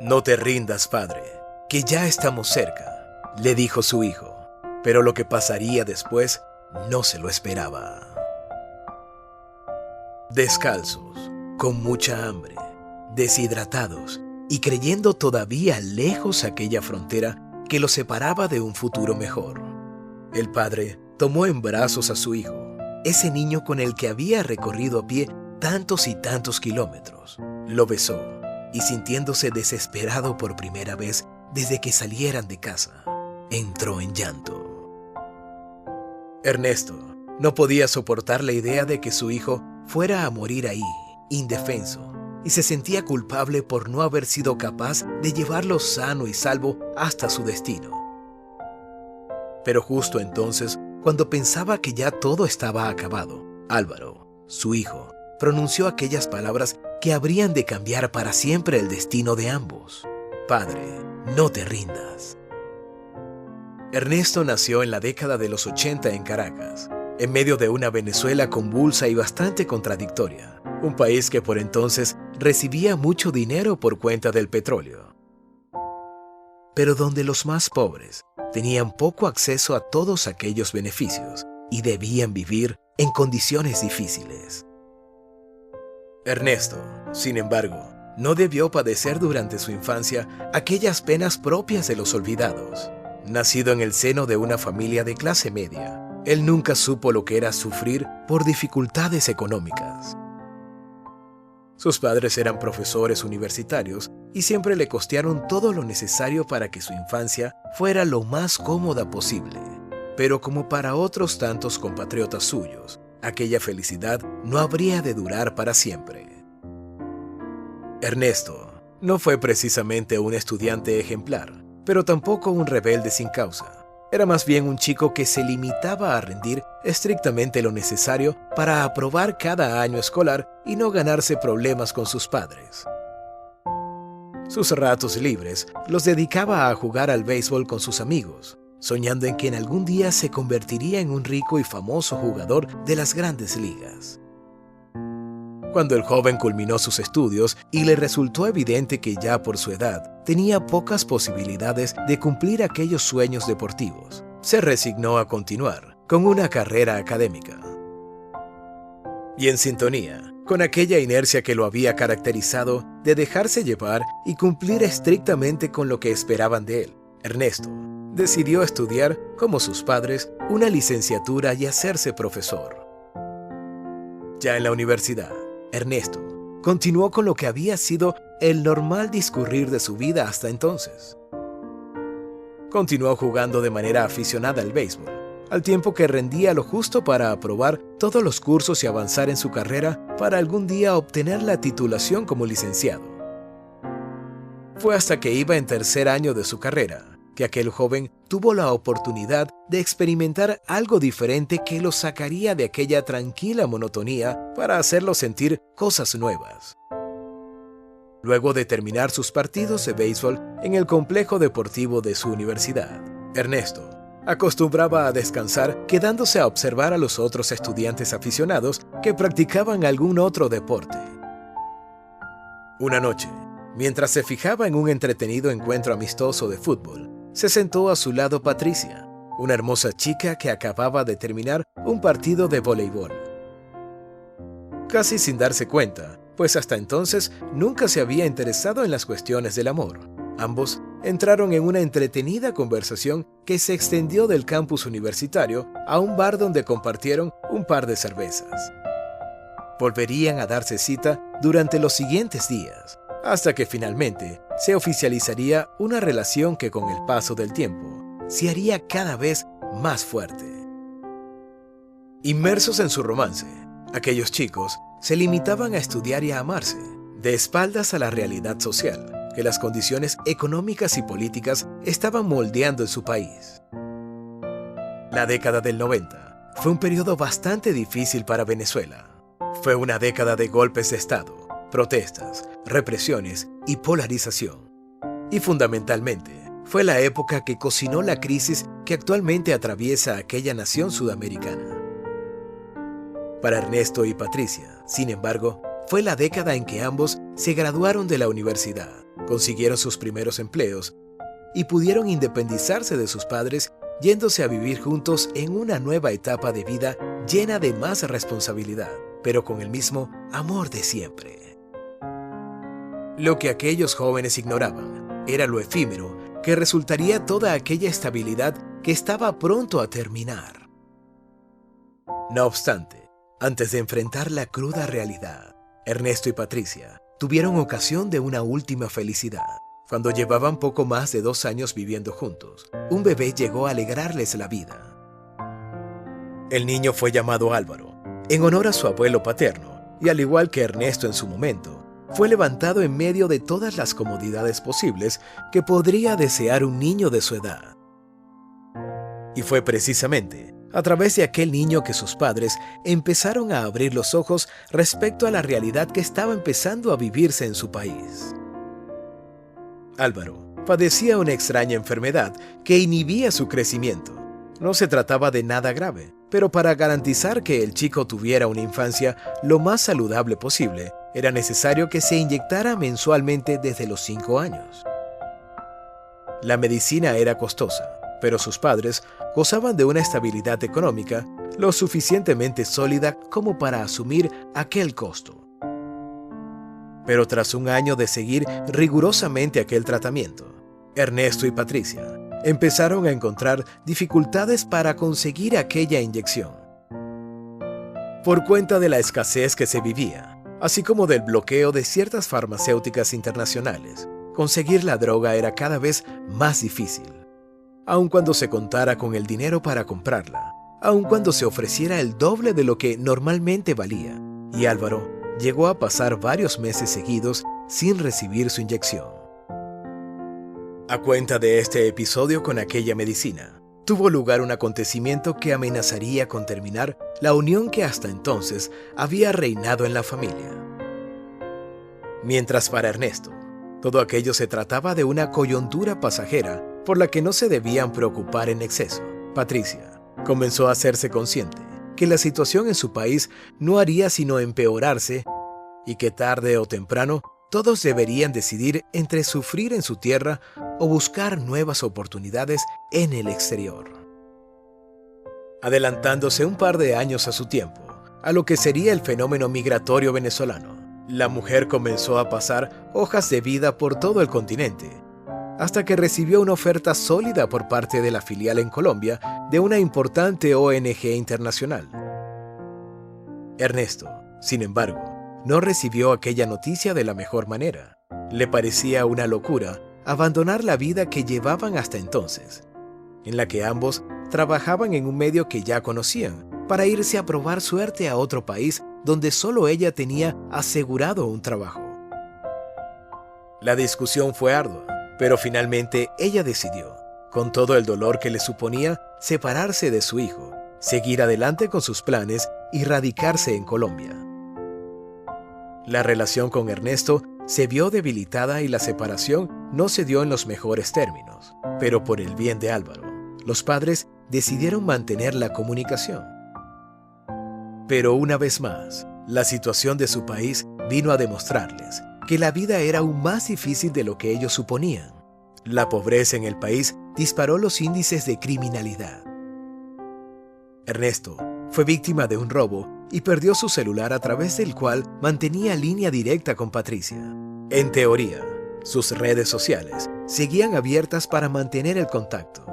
No te rindas, padre, que ya estamos cerca, le dijo su hijo, pero lo que pasaría después no se lo esperaba. Descalzos, con mucha hambre, deshidratados y creyendo todavía lejos aquella frontera que los separaba de un futuro mejor, el padre tomó en brazos a su hijo, ese niño con el que había recorrido a pie tantos y tantos kilómetros. Lo besó y, sintiéndose desesperado por primera vez desde que salieran de casa, entró en llanto. Ernesto no podía soportar la idea de que su hijo fuera a morir ahí, indefenso, y se sentía culpable por no haber sido capaz de llevarlo sano y salvo hasta su destino. Pero justo entonces, cuando pensaba que ya todo estaba acabado, Álvaro, su hijo, pronunció aquellas palabras que habrían de cambiar para siempre el destino de ambos. Padre, no te rindas. Ernesto nació en la década de los 80 en Caracas, en medio de una Venezuela convulsa y bastante contradictoria, un país que por entonces recibía mucho dinero por cuenta del petróleo, pero donde los más pobres tenían poco acceso a todos aquellos beneficios y debían vivir en condiciones difíciles. Ernesto, sin embargo, no debió padecer durante su infancia aquellas penas propias de los olvidados. Nacido en el seno de una familia de clase media, él nunca supo lo que era sufrir por dificultades económicas. Sus padres eran profesores universitarios y siempre le costearon todo lo necesario para que su infancia fuera lo más cómoda posible. Pero como para otros tantos compatriotas suyos, aquella felicidad no habría de durar para siempre. Ernesto no fue precisamente un estudiante ejemplar, pero tampoco un rebelde sin causa. Era más bien un chico que se limitaba a rendir estrictamente lo necesario para aprobar cada año escolar y no ganarse problemas con sus padres. Sus ratos libres los dedicaba a jugar al béisbol con sus amigos, soñando en que en algún día se convertiría en un rico y famoso jugador de las grandes ligas. Cuando el joven culminó sus estudios y le resultó evidente que ya por su edad tenía pocas posibilidades de cumplir aquellos sueños deportivos, se resignó a continuar con una carrera académica. Y en sintonía con aquella inercia que lo había caracterizado de dejarse llevar y cumplir estrictamente con lo que esperaban de él, Ernesto decidió estudiar, como sus padres, una licenciatura y hacerse profesor. Ya en la universidad, Ernesto continuó con lo que había sido el normal discurrir de su vida hasta entonces. Continuó jugando de manera aficionada al béisbol, al tiempo que rendía lo justo para aprobar todos los cursos y avanzar en su carrera para algún día obtener la titulación como licenciado. Fue hasta que iba en tercer año de su carrera que aquel joven tuvo la oportunidad de experimentar algo diferente que lo sacaría de aquella tranquila monotonía para hacerlo sentir cosas nuevas. Luego de terminar sus partidos de béisbol en el complejo deportivo de su universidad, Ernesto acostumbraba a descansar quedándose a observar a los otros estudiantes aficionados que practicaban algún otro deporte. Una noche, mientras se fijaba en un entretenido encuentro amistoso de fútbol, se sentó a su lado Patricia, una hermosa chica que acababa de terminar un partido de voleibol. Casi sin darse cuenta, pues hasta entonces nunca se había interesado en las cuestiones del amor, ambos entraron en una entretenida conversación que se extendió del campus universitario a un bar donde compartieron un par de cervezas. Volverían a darse cita durante los siguientes días, hasta que finalmente se oficializaría una relación que con el paso del tiempo se haría cada vez más fuerte. Inmersos en su romance, aquellos chicos se limitaban a estudiar y a amarse, de espaldas a la realidad social que las condiciones económicas y políticas estaban moldeando en su país. La década del 90 fue un periodo bastante difícil para Venezuela. Fue una década de golpes de Estado, protestas, represiones y polarización. Y fundamentalmente, fue la época que cocinó la crisis que actualmente atraviesa aquella nación sudamericana. Para Ernesto y Patricia, sin embargo, fue la década en que ambos se graduaron de la universidad, consiguieron sus primeros empleos y pudieron independizarse de sus padres, yéndose a vivir juntos en una nueva etapa de vida llena de más responsabilidad, pero con el mismo amor de siempre. Lo que aquellos jóvenes ignoraban era lo efímero que resultaría toda aquella estabilidad que estaba pronto a terminar. No obstante, antes de enfrentar la cruda realidad, Ernesto y Patricia tuvieron ocasión de una última felicidad. Cuando llevaban poco más de 2 años viviendo juntos, un bebé llegó a alegrarles la vida. El niño fue llamado Álvaro, en honor a su abuelo paterno, y al igual que Ernesto en su momento, fue levantado en medio de todas las comodidades posibles que podría desear un niño de su edad. Y fue precisamente a través de aquel niño que sus padres empezaron a abrir los ojos respecto a la realidad que estaba empezando a vivirse en su país. Álvaro padecía una extraña enfermedad que inhibía su crecimiento. No se trataba de nada grave, pero para garantizar que el chico tuviera una infancia lo más saludable posible, era necesario que se inyectara mensualmente desde los 5 años. La medicina era costosa, pero sus padres gozaban de una estabilidad económica lo suficientemente sólida como para asumir aquel costo. Pero tras un año de seguir rigurosamente aquel tratamiento, Ernesto y Patricia empezaron a encontrar dificultades para conseguir aquella inyección. Por cuenta de la escasez que se vivía, así como del bloqueo de ciertas farmacéuticas internacionales, conseguir la droga era cada vez más difícil. Aun cuando se contara con el dinero para comprarla, aun cuando se ofreciera el doble de lo que normalmente valía, y Álvaro llegó a pasar varios meses seguidos sin recibir su inyección. A cuenta de este episodio con aquella medicina, tuvo lugar un acontecimiento que amenazaría con terminar la unión que hasta entonces había reinado en la familia. Mientras para Ernesto, todo aquello se trataba de una coyuntura pasajera por la que no se debían preocupar en exceso, Patricia comenzó a hacerse consciente que la situación en su país no haría sino empeorarse y que tarde o temprano todos deberían decidir entre sufrir en su tierra o buscar nuevas oportunidades en el exterior. Adelantándose un par de años a su tiempo, a lo que sería el fenómeno migratorio venezolano, la mujer comenzó a pasar hojas de vida por todo el continente, hasta que recibió una oferta sólida por parte de la filial en Colombia de una importante ONG internacional. Ernesto, sin embargo, no recibió aquella noticia de la mejor manera. Le parecía una locura abandonar la vida que llevaban hasta entonces, en la que ambos trabajaban en un medio que ya conocían, para irse a probar suerte a otro país donde solo ella tenía asegurado un trabajo. La discusión fue ardua, pero finalmente ella decidió, con todo el dolor que le suponía, separarse de su hijo, seguir adelante con sus planes y radicarse en Colombia. La relación con Ernesto se vio debilitada y la separación no se dio en los mejores términos, pero por el bien de Álvaro, los padres decidieron mantener la comunicación. Pero una vez más, la situación de su país vino a demostrarles que la vida era aún más difícil de lo que ellos suponían. La pobreza en el país disparó los índices de criminalidad. Ernesto fue víctima de un robo y perdió su celular a través del cual mantenía línea directa con Patricia. En teoría, sus redes sociales seguían abiertas para mantener el contacto,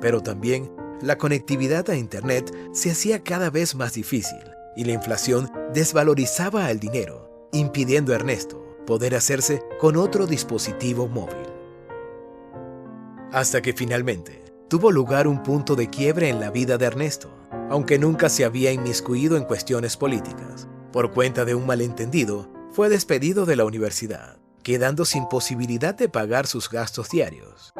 pero también la conectividad a Internet se hacía cada vez más difícil y la inflación desvalorizaba el dinero, impidiendo a Ernesto poder hacerse con otro dispositivo móvil. Hasta que finalmente tuvo lugar un punto de quiebre en la vida de Ernesto, aunque nunca se había inmiscuido en cuestiones políticas. Por cuenta de un malentendido, fue despedido de la universidad, quedando sin posibilidad de pagar sus gastos diarios.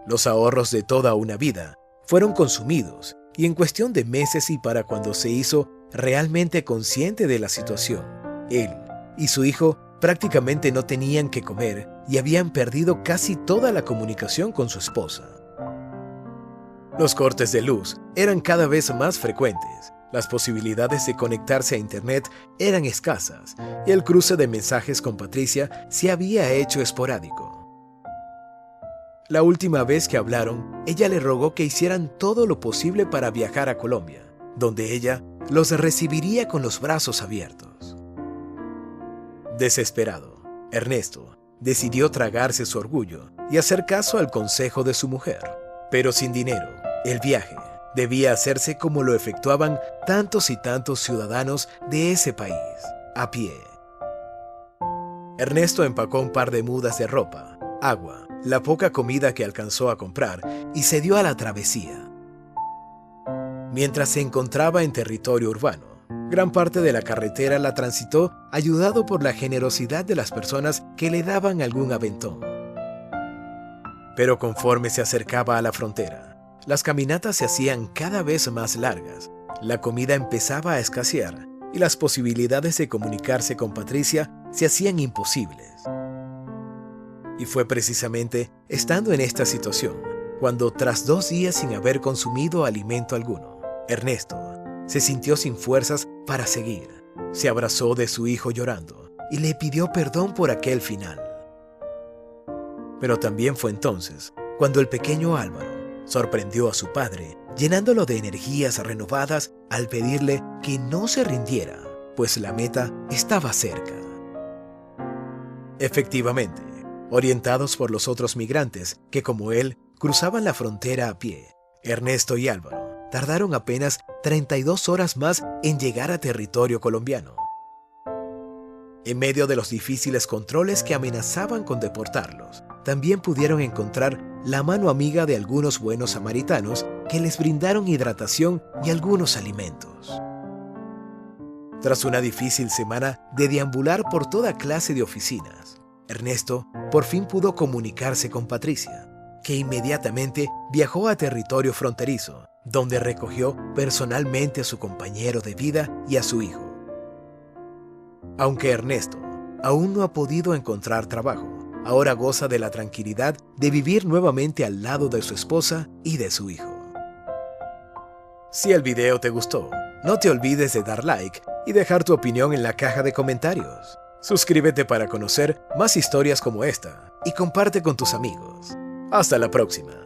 Los ahorros de toda una vida fueron consumidos y en cuestión de meses y para cuando se hizo realmente consciente de la situación, él y su hijo prácticamente no tenían que comer y habían perdido casi toda la comunicación con su esposa. Los cortes de luz eran cada vez más frecuentes, las posibilidades de conectarse a Internet eran escasas y el cruce de mensajes con Patricia se había hecho esporádico. La última vez que hablaron, ella le rogó que hicieran todo lo posible para viajar a Colombia, donde ella los recibiría con los brazos abiertos. Desesperado, Ernesto decidió tragarse su orgullo y hacer caso al consejo de su mujer. Pero sin dinero, el viaje debía hacerse como lo efectuaban tantos y tantos ciudadanos de ese país, a pie. Ernesto empacó un par de mudas de ropa, agua, la poca comida que alcanzó a comprar y se dio a la travesía. Mientras se encontraba en territorio urbano, gran parte de la carretera la transitó ayudado por la generosidad de las personas que le daban algún aventón. Pero conforme se acercaba a la frontera, las caminatas se hacían cada vez más largas, la comida empezaba a escasear y las posibilidades de comunicarse con Patricia se hacían imposibles. Y fue precisamente estando en esta situación cuando, tras 2 días sin haber consumido alimento alguno, Ernesto se sintió sin fuerzas para seguir. Se abrazó de su hijo llorando y le pidió perdón por aquel final. Pero también fue entonces cuando el pequeño Álvaro sorprendió a su padre, llenándolo de energías renovadas al pedirle que no se rindiera, pues la meta estaba cerca. Efectivamente, orientados por los otros migrantes que, como él, cruzaban la frontera a pie, Ernesto y Álvaro tardaron apenas 32 horas más en llegar a territorio colombiano. En medio de los difíciles controles que amenazaban con deportarlos, también pudieron encontrar la mano amiga de algunos buenos samaritanos que les brindaron hidratación y algunos alimentos. Tras una difícil semana de deambular por toda clase de oficinas, Ernesto por fin pudo comunicarse con Patricia, que inmediatamente viajó a territorio fronterizo, donde recogió personalmente a su compañero de vida y a su hijo. Aunque Ernesto aún no ha podido encontrar trabajo, ahora goza de la tranquilidad de vivir nuevamente al lado de su esposa y de su hijo. Si el video te gustó, no te olvides de dar like y dejar tu opinión en la caja de comentarios. Suscríbete para conocer más historias como esta y comparte con tus amigos. Hasta la próxima.